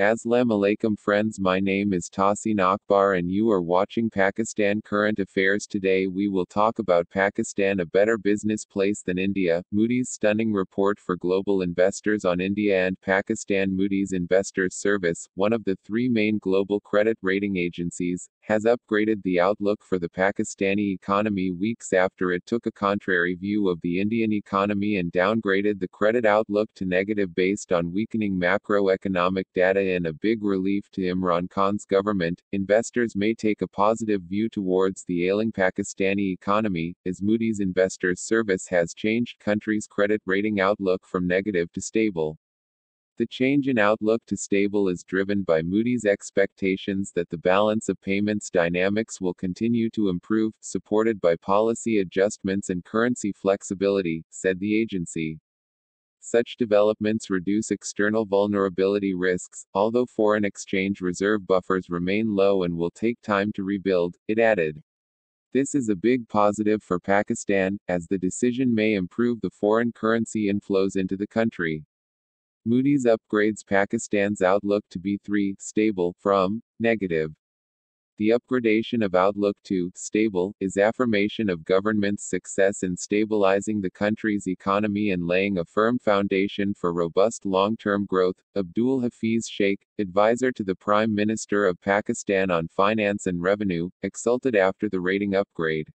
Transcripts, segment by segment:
Assalamu alaikum friends, my name is Tahsin Akbar and you are watching Pakistan Current Affairs. Today we will talk about Pakistan, a better business place than India. Moody's stunning report for global investors on India and Pakistan. Moody's Investors Service, one of the three main global credit rating agencies, has upgraded the outlook for the Pakistani economy weeks after it took a contrary view of the Indian economy and downgraded the credit outlook to negative based on weakening macroeconomic data. In a big relief to Imran Khan's government, investors may take a positive view towards the ailing Pakistani economy, as Moody's Investors Service has changed country's credit rating outlook from negative to stable. The change in outlook to stable is driven by Moody's expectations that the balance of payments dynamics will continue to improve, supported by policy adjustments and currency flexibility, said the agency. Such developments reduce external vulnerability risks, although foreign exchange reserve buffers remain low and will take time to rebuild, it added. This is a big positive for Pakistan, as the decision may improve the foreign currency inflows into the country. Moody's upgrades Pakistan's outlook to B3 stable from negative. The upgradation of outlook to stable is affirmation of government's success in stabilizing the country's economy and laying a firm foundation for robust long-term growth. Abdul Hafiz Sheikh, advisor to the Prime Minister of Pakistan on finance and revenue, exulted after the rating upgrade.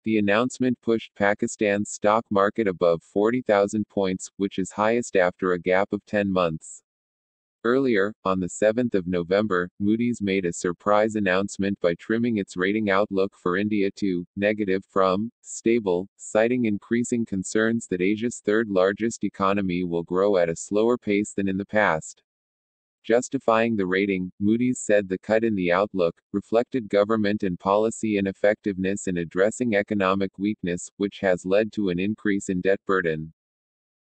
The announcement pushed Pakistan's stock market above 40,000 points, which is highest after a gap of 10 months. Earlier, on the 7th of November, Moody's made a surprise announcement by trimming its rating outlook for India to negative from stable, citing increasing concerns that Asia's third-largest economy will grow at a slower pace than in the past. Justifying the rating, Moody's said the cut in the outlook reflected government and policy ineffectiveness in addressing economic weakness, which has led to an increase in debt burden.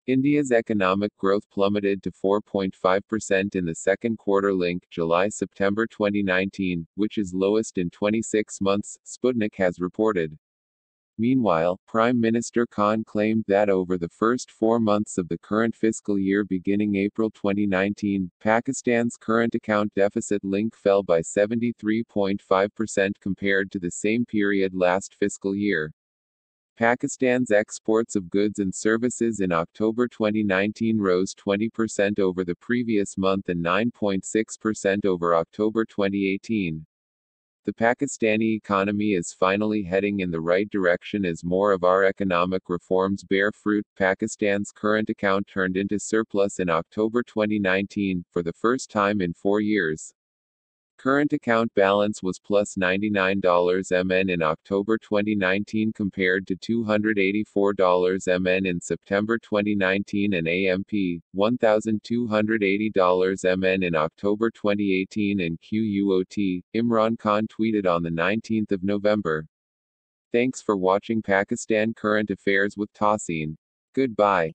India's economic growth plummeted to 4.5% in the second quarter linked July-September 2019, which is lowest in 26 months, Sputnik has reported. Meanwhile, Prime Minister Khan claimed that over the first 4 months of the current fiscal year beginning April 2019, Pakistan's current account deficit link fell by 73.5% compared to the same period last fiscal year. Pakistan's exports of goods and services in October 2019 rose 20% over the previous month and 9.6% over October 2018. The Pakistani economy is finally heading in the right direction as more of our economic reforms bear fruit. Pakistan's current account turned into surplus in October 2019, for the first time in 4 years. Current account balance was plus $99 MN in October 2019 compared to $284 MN in September 2019 and AMP, $1,280 MN in October 2018 and QUOT, Imran Khan tweeted on the 19th of November. Thanks for watching Pakistan Current Affairs with Tahsin. Goodbye.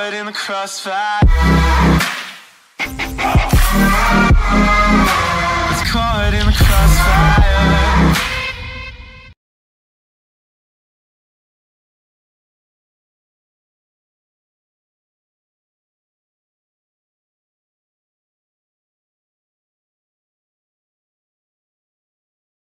caught in the crossfire.